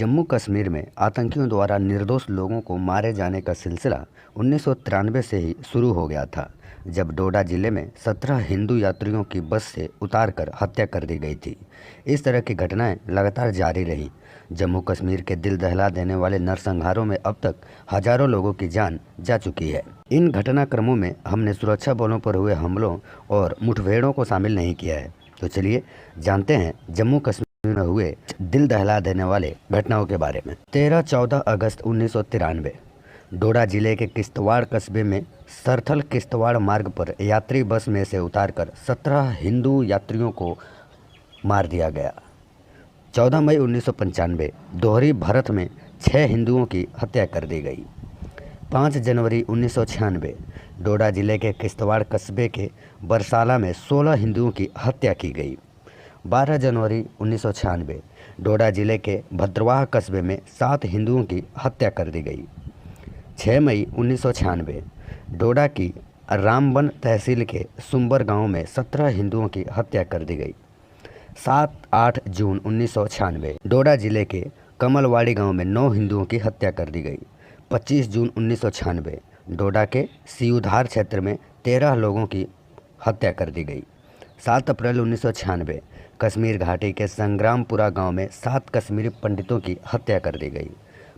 जम्मू कश्मीर में आतंकियों द्वारा निर्दोष लोगों को मारे जाने का सिलसिला 1993 से ही शुरू हो गया था, जब डोडा जिले में 17 हिंदू यात्रियों की बस से उतारकर हत्या कर दी गई थी। इस तरह की घटनाएं लगातार जारी रहीं। जम्मू कश्मीर के दिल दहला देने वाले नरसंहारों में अब तक हजारों लोगों की जान जा चुकी है। इन घटनाक्रमों में हमने सुरक्षा बलों पर हुए हमलों और मुठभेड़ों को शामिल नहीं किया है। तो चलिए जानते हैं जम्मू कश्मीर में हुए दिल दहला देने वाले घटनाओं के बारे में। 13-14 अगस्त 1993 डोडा जिले के किश्तवाड़ कस्बे में सरथल किश्तवाड़ मार्ग पर यात्री बस में से उतारकर 17 हिंदू यात्रियों को मार दिया गया। 14 मई 1995 दोहरी भरत में 6 हिंदुओं की हत्या कर दी गई। 5 जनवरी 1996 डोडा जिले के किश्तवाड़ कस्बे के बरसाला में 16 हिंदुओं की हत्या की गई। 12 जनवरी 1996 डोडा जिले के भद्रवाह कस्बे में 7 हिंदुओं की हत्या कर दी गई। 6 मई 1996 डोडा की रामबन तहसील के सुंबर गांव में 17 हिंदुओं की हत्या कर दी गई। 7-8 जून 1996 डोडा जिले के कमलवाड़ी गांव में 9 हिंदुओं की हत्या कर दी गई। 25 जून 1996 डोडा के सियुधार क्षेत्र में 13 लोगों की हत्या कर दी गई। 7 अप्रैल 1996 कश्मीर घाटी के संग्रामपुरा गांव में 7 कश्मीरी पंडितों की हत्या कर दी गई।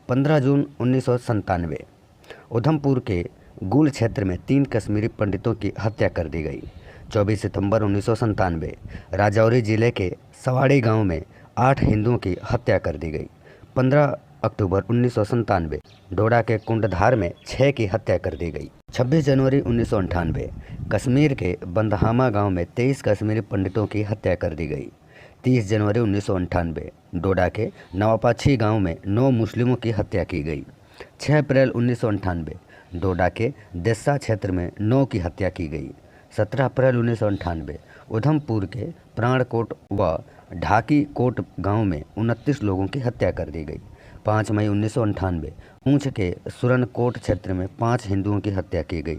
15 जून 1997 उधमपुर के गुल क्षेत्र में 3 कश्मीरी पंडितों की हत्या कर दी गई। 24 सितंबर 1997 राजौरी जिले के सवाड़ी गांव में 8 हिंदुओं की हत्या कर दी गई। 15 अक्टूबर 1997 डोडा के कुंडधार में 6 की हत्या कर दी गई। 26 जनवरी 1998 कश्मीर के बंदहामा गांव में 23 कश्मीरी पंडितों की हत्या कर दी गई। 30 जनवरी 1998 डोडा के नवापाछी गांव में 9 मुस्लिमों की हत्या की गई। 6 अप्रैल 1998 डोडा के देस्सा क्षेत्र में 9 की हत्या की गई। 17 अप्रैल 1998 उधमपुर के प्राणकोट व ढाकी कोट गांव में 29 लोगों की हत्या कर दी गई। 5 मई 1998 पूंछ के सुरनकोट क्षेत्र में 5 हिंदुओं की हत्या की गई।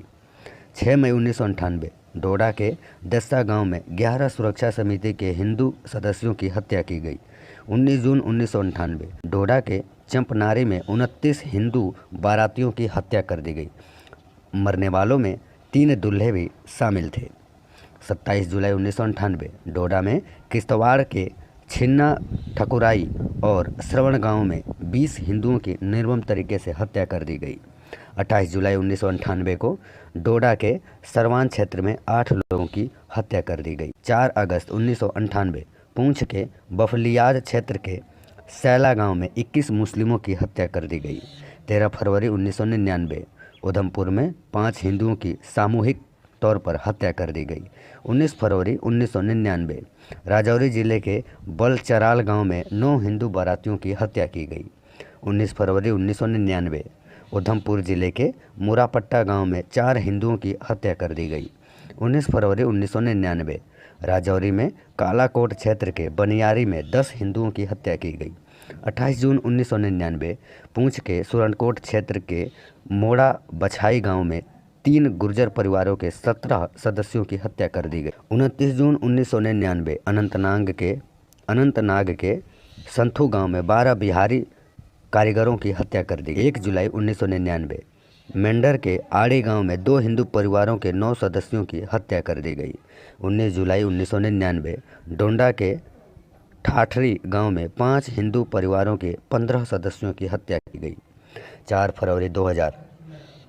6 मई 1998 डोडा के देस्सा गांव में 11 सुरक्षा समिति के हिंदू सदस्यों की हत्या की गई। 19 जून 1998 डोडा के चंपनारी में 29 हिंदू बारातियों की हत्या कर दी गई। मरने वालों में 3 दूल्हे भी शामिल थे। 27 जुलाई 1998 डोडा में किश्तवाड़ के छिन्ना ठकुराई और श्रवण गांव में 20 हिंदुओं की निर्मम तरीके से हत्या कर दी गई। 28 जुलाई 1998 को डोडा के सरवान क्षेत्र में 8 लोगों की हत्या कर दी गई। 4 अगस्त 1998 पूंछ के बफलियाज क्षेत्र के सैला गांव में 21 मुस्लिमों की हत्या कर दी गई। 13 फरवरी 1999 उधमपुर में 5 हिंदुओं की सामूहिक तौर पर हत्या कर दी गई। 19 फरवरी 1999 राजौरी जिले के बलचराल गांव में 9 हिंदू बारातियों की हत्या की गई। 19 फरवरी 1999 उधमपुर जिले के मुरापट्टा गांव में 4 हिंदुओं की हत्या कर दी गई। 19 फरवरी 1999 राजौरी में कालाकोट क्षेत्र के बनियारी में 10 हिंदुओं की हत्या की गई। 28 जून 1999 पूंछ के सुरनकोट क्षेत्र के मोड़ा बछाई गांव में 3 गुर्जर परिवारों के 17 सदस्यों की हत्या कर दी गई। 29 जून 1999 अनंतनाग के संथू गांव में 12 बिहारी कारीगरों की हत्या कर दी गई। 1 जुलाई 1999 मेंढर के आड़ी गांव में 2 हिंदू परिवारों के 9 सदस्यों की हत्या कर दी गई। 19 जुलाई 1999 डोंडा के ठाठरी गांव में 5 हिंदू परिवारों के 15 सदस्यों की हत्या की गई। 4 फरवरी 2000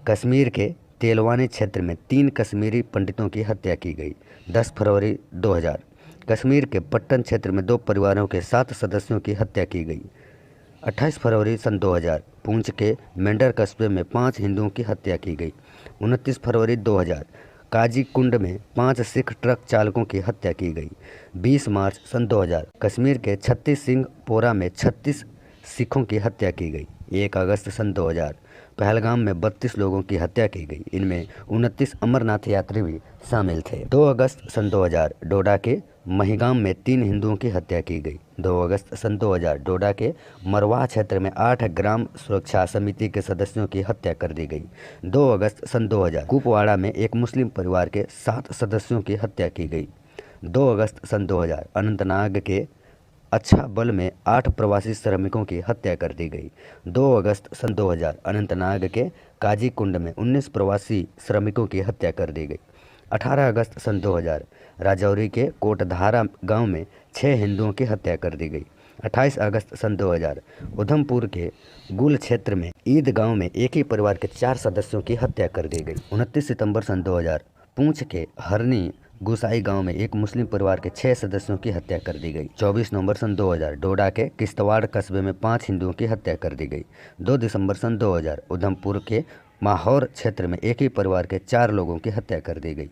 कश्मीर के तेलवानी क्षेत्र में 3 कश्मीरी पंडितों की हत्या की गई। 10 फरवरी 2000 कश्मीर के पट्टन क्षेत्र में 2 परिवारों के 7 सदस्यों की हत्या की गई। 28 फरवरी सन 2000 पूंछ के मेंढर कस्बे में 5 हिंदुओं की हत्या की गई। 29 फरवरी 2000 काजीकुंड में 5 सिख ट्रक चालकों की हत्या की गई। 20 मार्च सन 2000 कश्मीर के 36 सिंह पोरा में 36 सिखों की हत्या की गई। 1 अगस्त सन 2000 पहलगाम में 32 लोगों की हत्या की गई। इनमें 29 अमरनाथ यात्री भी शामिल थे। 2 अगस्त सन 2000 डोडा के महिगाम में 3 हिंदुओं की हत्या की गई। 2 अगस्त सन 2000 डोडा के मरवाह क्षेत्र में 8 ग्राम सुरक्षा समिति के सदस्यों की हत्या कर दी गई। 2 अगस्त सन 2000 कुपवाड़ा में एक मुस्लिम परिवार के 7 सदस्यों की हत्या की गई। 2 अगस्त सन 2000 अनंतनाग के अच्छा बल में 8 प्रवासी श्रमिकों की हत्या कर दी गई। 2 अगस्त सन 2000 अनंतनाग के काजी कुंड में 19 प्रवासी श्रमिकों की हत्या कर दी गई। 18 अगस्त सन 2000 राजौरी के कोटधारा गांव में 6 हिंदुओं की हत्या कर दी गई। 28 अगस्त सन 2000 उधमपुर के गुल क्षेत्र में ईद गांव में एक ही परिवार के 4 सदस्यों की हत्या कर दी गई। 29 सितंबर सन 2000 पूंछ के हरनी गुसाई गांव में एक मुस्लिम परिवार के 6 सदस्यों की हत्या कर दी गई। 24 नवंबर सन 2000 डोडा के किश्तवाड़ कस्बे में 5 हिंदुओं की हत्या कर दी गई। 2 दिसंबर सन 2000 उधमपुर के माहौर क्षेत्र में एक ही परिवार के 4 लोगों की हत्या कर दी गई।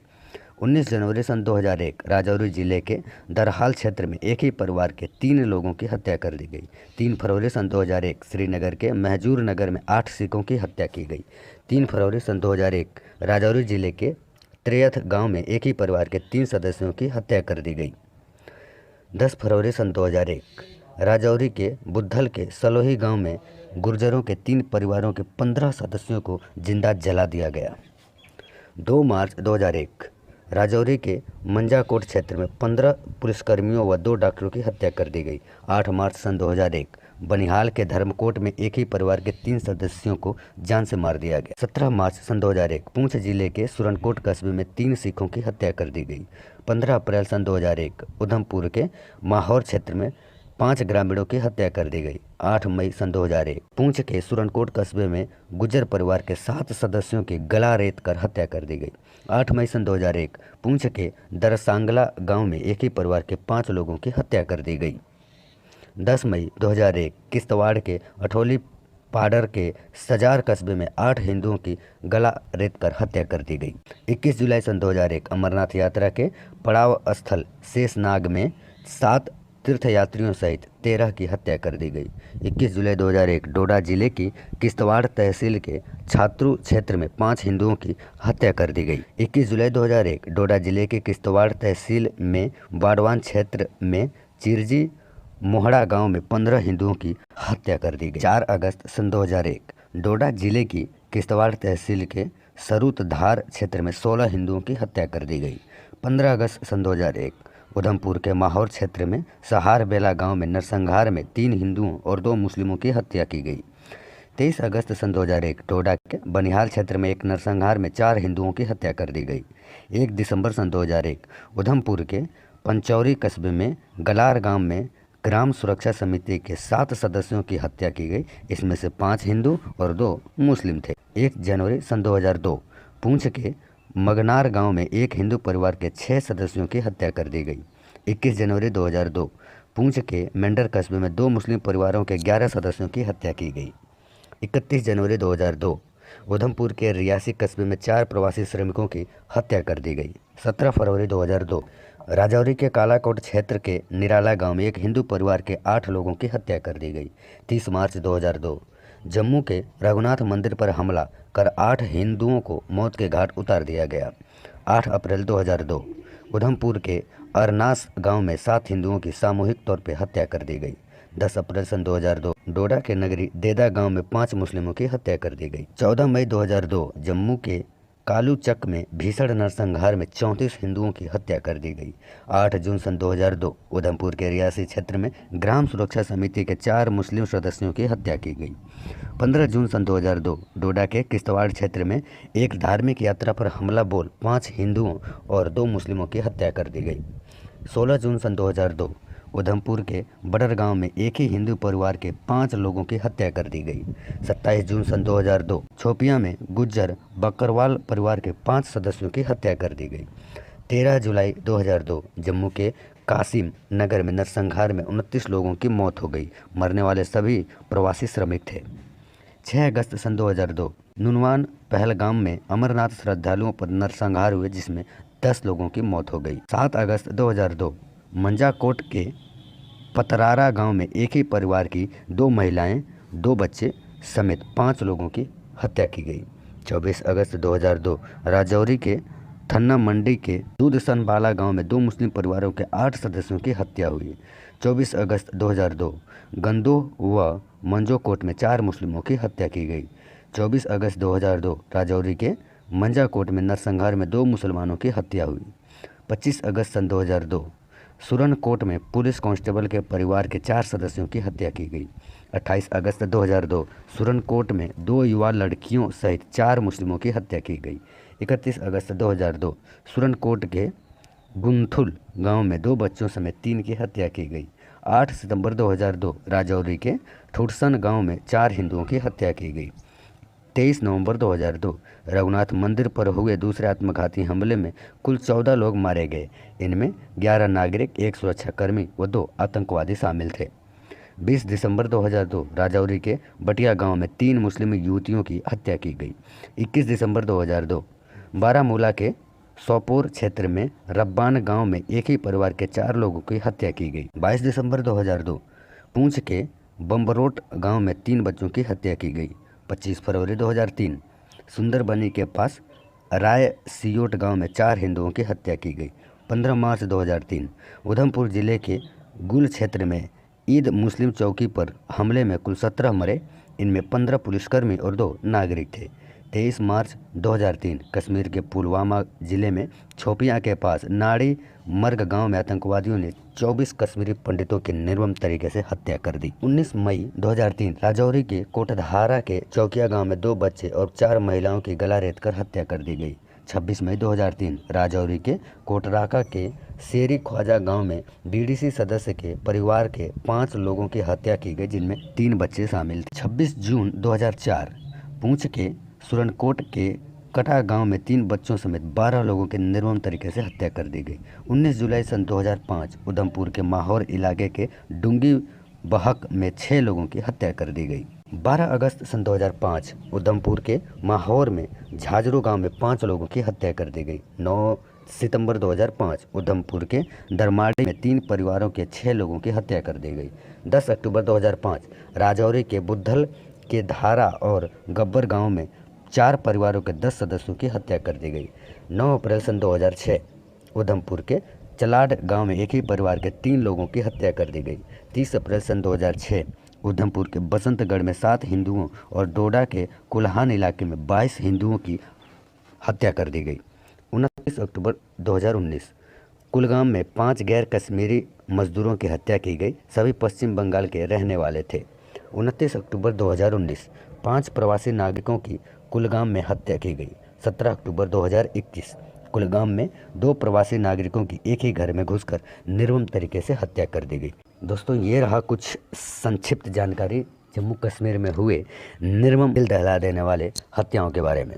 19 जनवरी सन 2001 राजौरी जिले के दरहाल क्षेत्र में एक ही परिवार के 3 लोगों की हत्या कर दी गई। 3 फरवरी सन 2001 श्रीनगर के महजूर नगर में 8 सिखों की हत्या की गई। 3 फरवरी सन 2001 राजौरी जिले के त्रेयथ गांव में एक ही परिवार के 3 सदस्यों की हत्या कर दी गई। 10 फरवरी सन 2001 राजौरी के बुद्धल के सलोही गांव में गुर्जरों के 3 परिवारों के 15 सदस्यों को जिंदा जला दिया गया। 2 मार्च 2001 राजौरी के मंजाकोट क्षेत्र में 15 पुलिसकर्मियों व 2 डॉक्टरों की हत्या कर दी गई। 8 मार्च सन 2001 बनिहाल के धर्मकोट में एक ही परिवार के 3 सदस्यों को जान से मार दिया गया। 17 मार्च सन 2001 पूंछ जिले के सुरनकोट कस्बे में 3 सिखों की हत्या कर दी गई। 15 अप्रैल सन 2001 उधमपुर के माहौर क्षेत्र में 5 ग्रामीणों की हत्या कर दी गई। 8 मई सन 2001 पूंछ के सुरनकोट कस्बे में गुज्जर परिवार के 7 सदस्यों की गला रेत कर हत्या कर दी गई। 8 मई सन 2001 पूंछ के दरसांगला गांव में एक ही परिवार के 5 लोगों की हत्या कर दी गई। 10 मई 2001 किश्तवाड़ के अठोली पाडर के सजार कस्बे में 8 हिंदुओं की गला रेत कर हत्या कर दी गई। 21 जुलाई सन 2001 अमरनाथ यात्रा के पड़ाव स्थल शेषनाग में 7 तीर्थयात्रियों सहित 13 की हत्या कर दी गई। 21 जुलाई 2001 डोडा जिले की किश्तवाड़ तहसील के छात्रु क्षेत्र में 5 हिंदुओं की हत्या कर दी गई। 21 जुलाई 2001 डोडा जिले के किश्तवाड़ तहसील में बाड़वान क्षेत्र में चिरजी मोहड़ा गांव में 15 हिंदुओं की हत्या कर दी गई। 4 अगस्त सन 2001 डोडा जिले की किश्तवाड़ तहसील के सरूतधार क्षेत्र में 16 हिंदुओं की हत्या कर दी गई। 15 अगस्त सन 2001 उधमपुर के माहौर क्षेत्र में सहार बेला गांव में नरसंहार में 3 हिंदुओं और 2 मुस्लिमों की हत्या की गई। 23 अगस्त सन 2001 डोडा के बनिहाल क्षेत्र में एक नरसंहार में 4 हिंदुओं की हत्या कर दी गई। 1 दिसंबर सन 2001 उधमपुर के पंचौरी कस्बे में गलार गांव में ग्राम सुरक्षा समिति के 7 सदस्यों की हत्या की गई। इसमें से 5 हिंदू और 2 मुस्लिम थे। 1 जनवरी सन 2002 पूंछ के मगनार गांव में एक हिंदू परिवार के 6 सदस्यों की हत्या कर दी गई। 21 जनवरी 2002 पूंछ के मेंढर कस्बे में 2 मुस्लिम परिवारों के 11 सदस्यों की हत्या की गई। 31 जनवरी 2002 उधमपुर के रियासी कस्बे में 4 प्रवासी श्रमिकों की हत्या कर दी गई। 17 फरवरी 2002 राजौरी के कालाकोट क्षेत्र के निराला गांव में एक हिंदू परिवार के 8 लोगों की हत्या कर दी गई। 30 मार्च 2002 जम्मू के रघुनाथ मंदिर पर हमला कर 8 हिंदुओं को मौत के घाट उतार दिया गया। 8 अप्रैल 2002 उधमपुर के अरनास गांव में 7 हिंदुओं की सामूहिक तौर पर हत्या कर दी गई। 10 अप्रैल सन 2002 डोडा के नगरी देदा गांव में 5 मुस्लिमों की हत्या कर दी गई। 14 मई 2002 जम्मू के कालूचक में भीषण नरसंहार में 34 हिंदुओं की हत्या कर दी गई। 8 जून सन 2002 उधमपुर के रियासी क्षेत्र में ग्राम सुरक्षा समिति के 4 मुस्लिम सदस्यों की हत्या की गई। 15 जून सन 2002 डोडा के किश्तवाड़ क्षेत्र में एक धार्मिक यात्रा पर हमला बोल 5 हिंदुओं और 2 मुस्लिमों की हत्या कर दी गई। 16 जून सन 2002 उधमपुर के बडर गांव में एक ही हिंदू परिवार के 5 लोगों की हत्या कर दी गई। 27 जून सन 2002 छोपिया में गुज्जर बकरवाल परिवार के 5 सदस्यों की हत्या कर दी गई। 13 जुलाई 2002 जम्मू के कासिम नगर में नरसंहार में 29 लोगों की मौत हो गई। मरने वाले सभी प्रवासी श्रमिक थे। 6 अगस्त सन 2002 नुनवान पहलगाम में अमरनाथ श्रद्धालुओं पर नरसंहार हुए जिसमें 10 लोगों की मौत हो गई। 7 अगस्त 2002 मंजाकोट के पतरारा गांव में एक ही परिवार की 2 महिलाएं 2 बच्चे समेत 5 लोगों की हत्या की गई। 24 अगस्त 2002 राजौरी के थन्ना मंडी के दूधसनबाला गांव में 2 मुस्लिम परिवारों के 8 सदस्यों की हत्या हुई। 24 अगस्त 2002 गंदोह व मंजोकोट में 4 मुस्लिमों की हत्या की गई। 24 अगस्त 2002 राजौरी के मंजाकोट में नरसंहार में 2 मुसलमानों की हत्या हुई। 25 अगस्त सन 2002 सुरनकोट में पुलिस कांस्टेबल के परिवार के 4 सदस्यों की हत्या की गई। 28 अगस्त 2002 सुरनकोट में 2 युवा लड़कियों सहित 4 मुस्लिमों की हत्या की गई। 31 अगस्त 2002 सुरनकोट के गुंथुल गांव में 2 बच्चों समेत 3 की हत्या की गई। 8 सितंबर 2002 राजौरी के ठुरसन गांव में 4 हिंदुओं की हत्या की गई। 23 नवंबर 2002 रघुनाथ मंदिर पर हुए दूसरे आत्मघाती हमले में कुल 14 लोग मारे गए। इनमें 11 नागरिक, 1 सुरक्षाकर्मी व 2 आतंकवादी शामिल थे। 20 दिसंबर 2002 राजौरी के बटिया गांव में 3 मुस्लिम युवतियों की हत्या की गई। 21 दिसंबर 2002 बारामूला के सोपोर क्षेत्र में रब्बान गांव में एक ही परिवार के 4 लोगों की हत्या की गई। 22 दिसंबर 2002 पूंछ के बम्बरोट गांव में 3 बच्चों की हत्या की गई। 25 फरवरी 2003 सुंदरबनी के पास राय सियोट गांव में 4 हिंदुओं की हत्या की गई। 15 मार्च 2003 उधमपुर जिले के गुल क्षेत्र में ईद मुस्लिम चौकी पर हमले में कुल 17 मरे। इनमें 15 पुलिसकर्मी और 2 नागरिक थे। 23 मार्च 2003 कश्मीर के पुलवामा जिले में छोपिया के पास नाड़ी मर्ग गांव में आतंकवादियों ने 24 कश्मीरी पंडितों की निर्मम तरीके से हत्या कर दी। 19 मई 2003 राजौरी के कोटधारा के चौकिया गांव में 2 बच्चे और 4 महिलाओं की गला रेतकर हत्या कर दी गई। 26 मई 2003 राजौरी के कोटराका के शेरी ख्वाजा गांव में बीडीसी सदस्य के परिवार के 5 लोगों की हत्या की गई, जिनमें 3 बच्चे शामिल थे। 26 जून 2004 पूंछ के सुरनकोट के कटा गांव में 3 बच्चों समेत 12 लोगों की निर्मम तरीके से हत्या कर दी गई। 19 जुलाई सन 2005 उधमपुर के माहौर इलाके के डूंगी बहक में 6 लोगों की हत्या कर दी गई। 12 अगस्त सन 2005 उधमपुर के माहौर में झाजरू गांव में 5 लोगों की हत्या कर दी गई। 9 सितंबर 2005 उधमपुर के दरमाड़ी में 3 परिवारों के 6 लोगों की हत्या कर दी गई। 10 अक्टूबर 2005 राजौरी के बुद्धल के धारा और गब्बर गांव में 4 परिवारों के 10 सदस्यों की हत्या कर दी गई। 9 अप्रैल सन 2006 उधमपुर के चलाड गांव में एक ही परिवार के 3 लोगों की हत्या कर दी गई। 30 अप्रैल सन 2006 उधमपुर के बसंतगढ़ में 7 हिंदुओं और डोडा के कुल्हान इलाके में 22 हिंदुओं की हत्या कर दी गई। 29 अक्टूबर 2019 कुलगाम में 5 गैर कश्मीरी मजदूरों की हत्या की गई। सभी पश्चिम बंगाल के रहने वाले थे। 29 अक्टूबर 2019 5 प्रवासी नागरिकों की कुलगाम में हत्या की गई। 17 अक्टूबर 2021 कुलगाम में 2 प्रवासी नागरिकों की एक ही घर में घुसकर निर्मम तरीके से हत्या कर दी गई। दोस्तों, ये रहा कुछ संक्षिप्त जानकारी जम्मू कश्मीर में हुए निर्मम, दिल दहला देने वाले हत्याओं के बारे में।